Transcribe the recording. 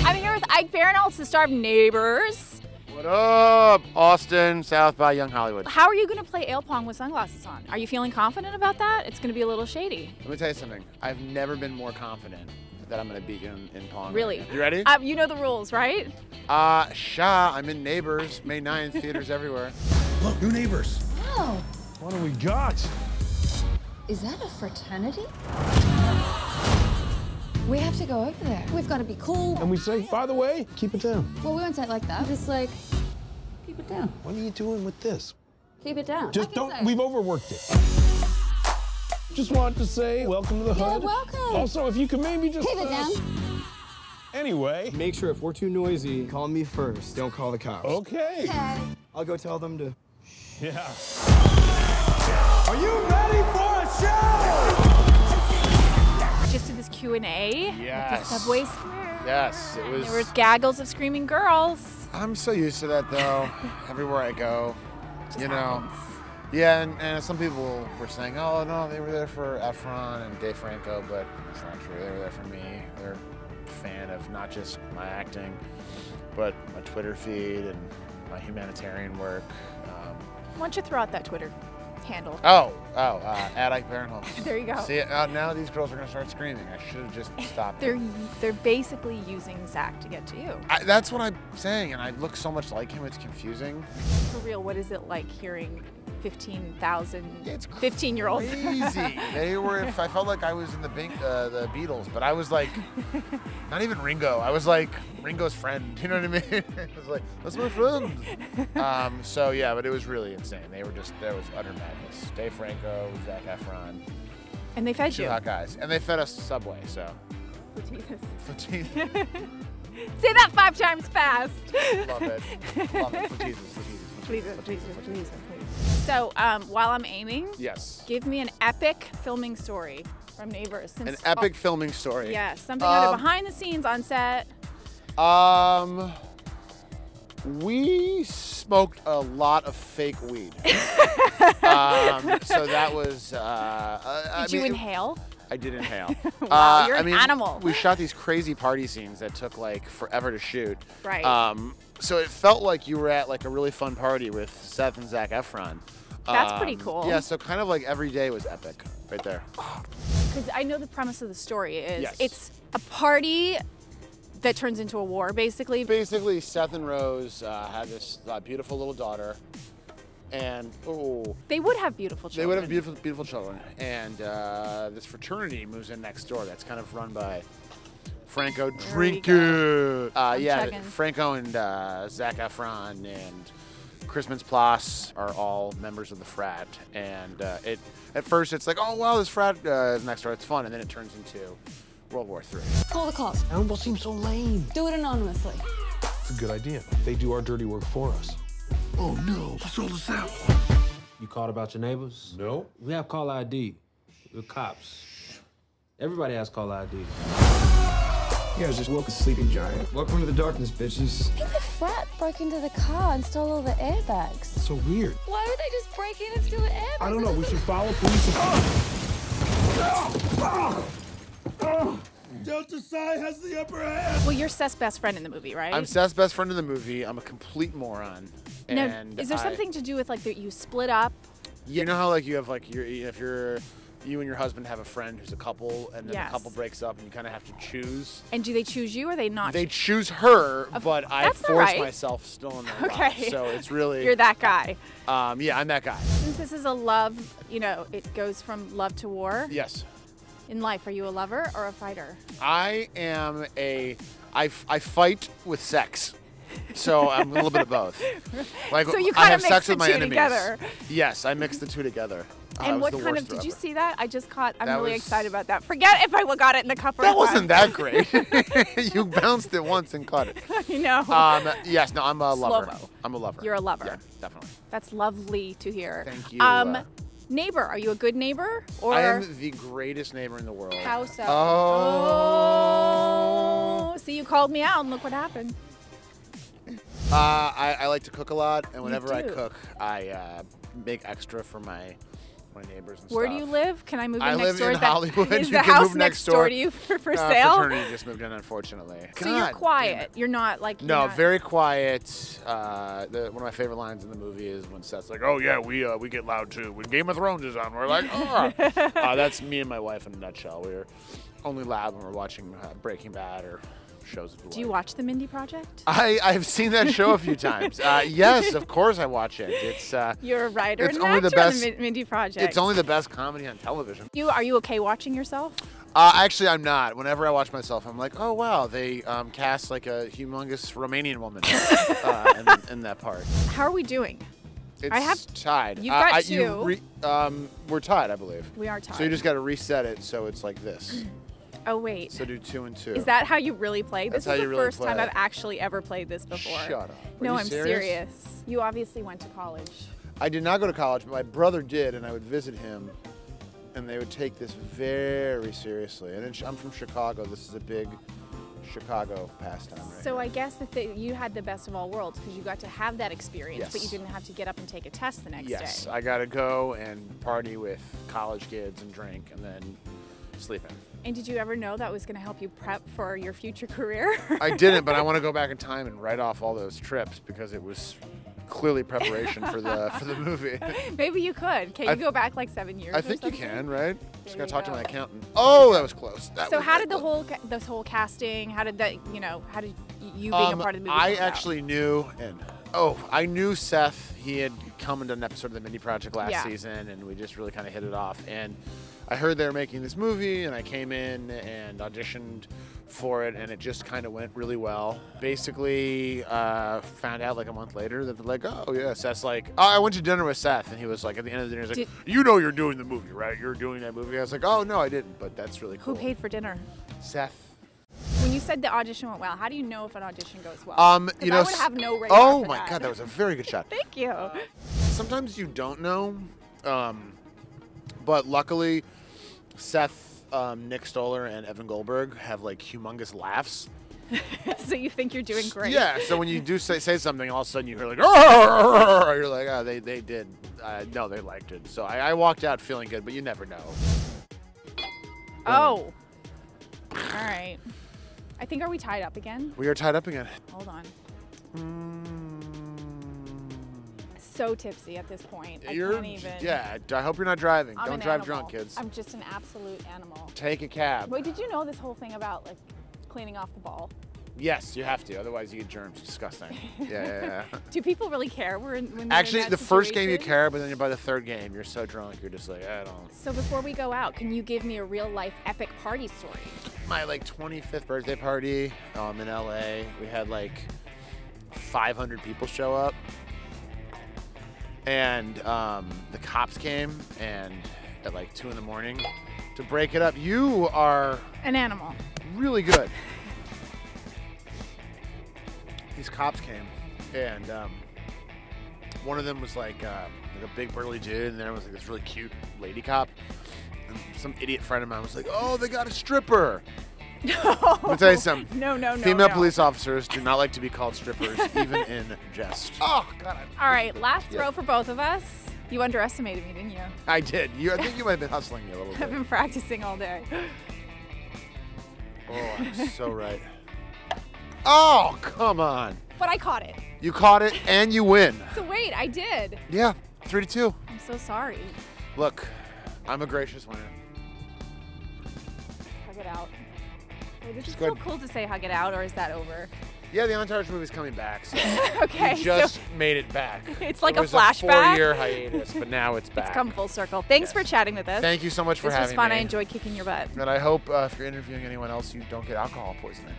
I'm here with Ike Barinholtz, the star of Neighbors. What up? Austin, South by Young Hollywood. How are you going to play Ale Pong with sunglasses on? Are you feeling confident about that? It's going to be a little shady. Let me tell you something. I've never been more confident that I'm going to beat you in Pong. Really? Right. You ready? You know the rules, right? I'm in Neighbors, May 9th, theaters everywhere. Look, new Neighbors. Oh, What do we got? is that a fraternity? We have to go over there. We've got to be cool. And we say, by the way, keep it down. Well, we won't say it like that. Just like, keep it down. What are you doing with this? Keep it down. Just I can don't, say. we've overworked it. Just wanted to say, welcome to the You're hood. welcome. Also, if you could maybe just... Keep it down. Anyway. Make sure if we're too noisy, call me first. Don't call the cops. Okay. Okay. I'll go tell them to... Yeah. Are you ready for a show? Just did this Q&A at Yes. the Subway Square. Yes, it was. There was gaggles of screaming girls. I'm so used to that, though. Everywhere I go, Just you know. happens. Yeah, and some people were saying, oh, no, they were there for Efron and Dave Franco, but it's not true. They were there for me. They're a fan of not just my acting, but my Twitter feed and my humanitarian work. Why don't you throw out that Twitter handle? At Ike Barinholtz. There you go. See, now these girls are going to start screaming. I should have just stopped. They're basically using Zac to get to you. That's what I'm saying, and I look so much like him, it's confusing. For real, what is it like hearing 15,000 It's 15-year-olds? Crazy. They were. I felt like I was in the the Beatles, but I was like, not even Ringo. I was like Ringo's friend. You know what I mean? I was like, that's my friend. So yeah, but it was really insane. There was utter madness. Dave Franco, Zac Efron, And they fed two you. hot guys, and they fed us Subway. So. Jesus. Fatigues. Say that 5 times fast. Love it. Love it. Fatigues. Please. So while I'm aiming, Yes. give me an epic filming story from Neighbors. An epic filming story. Yes, something out of behind the scenes on set. We smoked a lot of fake weed. So that was. Did you inhale? I did inhale. Wow, you're an animal. We shot these crazy party scenes that took like forever to shoot. Right. So it felt like you were at like a really fun party with Seth and Zac Efron. That's pretty cool. Yeah, so kind of like every day was epic right there. Because I know the premise of the story is Yes. it's a party that turns into a war, basically. Basically, Seth and Rose had this beautiful little daughter, and They would have beautiful children. they would have beautiful, beautiful children. And this fraternity moves in next door. That's kind of run by Franco. Drink it. Yeah, checking. Franco and Zac Efron and Mintz-Plasse are all members of the frat. And at first it's like, oh wow, this frat is next door. It's fun, and then it turns into World War III. Call the cops. That almost seems so lame. Do it anonymously. It's a good idea. They do our dirty work for us. Oh no, let's roll this out. You called about your neighbors? No. We have call ID. We're cops. Everybody has call ID. You guys just woke a sleeping giant. Welcome to the darkness, bitches. I think the frat broke into the car and stole all the airbags. So weird. Why would they just break in and steal the airbags? I don't know. We should follow police. Delta Psi has the upper hand. Well, you're Seth's best friend in the movie, right? I'm Seth's best friend in the movie. I'm a complete moron. Now, And is there something to do with like that you split up? You know how like you have like you and your husband have a friend who's a couple, and then Yes. the couple breaks up, and you kind of have to choose. And do they choose you or they not? They choose her, but I that's not force right. myself still in their Okay. lives. So it's really You're that guy. Yeah, I'm that guy. Since this is a love, you know, it goes from love to war. Yes. In life, are you a lover or a fighter? I am I fight with sex. So I'm a little bit of both. Like So you I kind have of mix sex the with my two enemies. together. Yes, I mix the two together. And it was what the kind worst of, did throw you ever. see that? I just caught, I'm That really was- excited about that. Forget if I got it in the cup or That not. wasn't that great. You bounced it once and caught it. You know. Yes, no, I'm a lover. Slow-mo. I'm a lover. You're a lover. Yeah, definitely. That's lovely to hear. Thank you. Neighbor, are you a good neighbor? Or I am the greatest neighbor in the world. how so? Oh. Oh. See, you called me out and look what happened. I like to cook a lot, and whenever I do? cook, I make extra for my neighbors and Where stuff. do you live? Can I move in I next live door? in Is that- Hollywood. Is You the can house move next next door door. to you for sale? Fraternity just moved in, unfortunately. So you're God quiet. damn it. You're not like. No, you're not- very quiet. One of my favorite lines in the movie is when Seth's like, "Oh yeah, we get loud too. When Game of Thrones is on, we're like, oh." That's me and my wife in a nutshell. We're only loud when we're watching Breaking Bad or shows. If we Do you watch the Mindy Project? I've seen that show a few times. Yes, of course I watch it. It's You're a writer it's and only an the actor on best- the Mindy Project. it's only the best comedy on television. Are you okay watching yourself? Actually, I'm not. Whenever I watch myself, I'm like, oh wow, they cast like a humongous Romanian woman in that part. How are we doing? It's I have- tied. you've got two. We're tied, I believe. We are tied. So you just got to reset it so it's like this. Oh wait. So do 2 and 2. Is that how you really play? That's This how is you the really first time play I've it. actually ever played this before. Shut up. Are No, you I'm serious. You obviously went to college. I did not go to college, but my brother did, and I would visit him, and they would take this very seriously. And I'm from Chicago. This is a big Chicago pastime right So here. I guess that you had the best of all worlds because you got to have that experience, but you Yes. didn't have to get up and take a test the next Yes, day. I got to go and party with college kids and drink and then sleep in. And did you ever know that was going to help you prep for your future career? I didn't, but I want to go back in time and write off all those trips because it was clearly preparation for the movie. Maybe you could. Can you go back like 7 years? I or think you something? can, right? Just There gotta you talk to go. my accountant. Oh, that was close. That So was how very did the close. this whole casting? How did that? How did you being a part of the movie? I come about? actually knew, and I knew Seth. He had come and done an episode of the Mindy Project last season, and we just really kind of hit it off. And I heard they were making this movie, and I came in and auditioned for it, and it just kind of went really well. Basically, found out like a month later that they're like, oh yeah, Seth's like, oh, I went to dinner with Seth, and he was like, at the end of the dinner, he's like, you know you're doing the movie, right? You're doing that movie. I was like, oh no, I didn't, but that's really cool. Who paid for dinner? Seth. When you said the audition went well, how do you know if an audition goes well? 'Cause You know, I would have no radar oh for my that. God, that was a very good shot. Thank you. Sometimes you don't know, but luckily, Seth, Nick Stoller, and Evan Goldberg have like humongous laughs. So you think you're doing great? Yeah. So when you do say something, all of a sudden you hear like, "Arr!" You're like, oh, they did. No, they liked it. So I walked out feeling good, but you never know. Oh. All right. I think, are we tied up again? We are tied up again. Hold on. So tipsy at this point. I can't even. Yeah. I hope you're not driving. I'm Don't an drive animal. drunk, kids. I'm just an absolute animal. Take a cab. Wait, did you know this whole thing about like cleaning off the ball? Yes, you have to. Otherwise, you get germs. Disgusting. Yeah. Do people really care when they're Actually, in the that first game you situation? care, but then by the third game, you're so drunk, you're just like, I don't. So before we go out, can you give me a real life epic party story? My like 25th birthday party in LA, we had like 500 people show up, and the cops came and at like 2 in the morning to break it up. You are An animal. really good. These cops came, and one of them was like a big burly dude, and there was like this really cute lady cop. And some idiot friend of mine was like, "Oh, they got a stripper." Let me tell you something. No. Female police officers do not like to be called strippers, even in jest. Oh God! All right, last throw for both of us. You underestimated me, didn't you? I did. I think you might have been hustling me a little I've bit. been practicing all day. Oh, I'm so right. Oh, come on! But I caught it. You caught it, and you win. So wait, I did. Yeah, 3-2. I'm so sorry. Look, I'm a gracious winner. Hug it out. Wait, this is Just so good. cool to say hug it out, or is that over? Yeah, the Entourage movie's coming back. So Okay, we just so made it back. it's like It a was flashback. a 4-year hiatus, but now it's back. It's come full circle. Thanks for chatting with us. Thank you so much for This having was fun. me. I enjoyed kicking your butt. And I hope if you're interviewing anyone else, you don't get alcohol poisoning.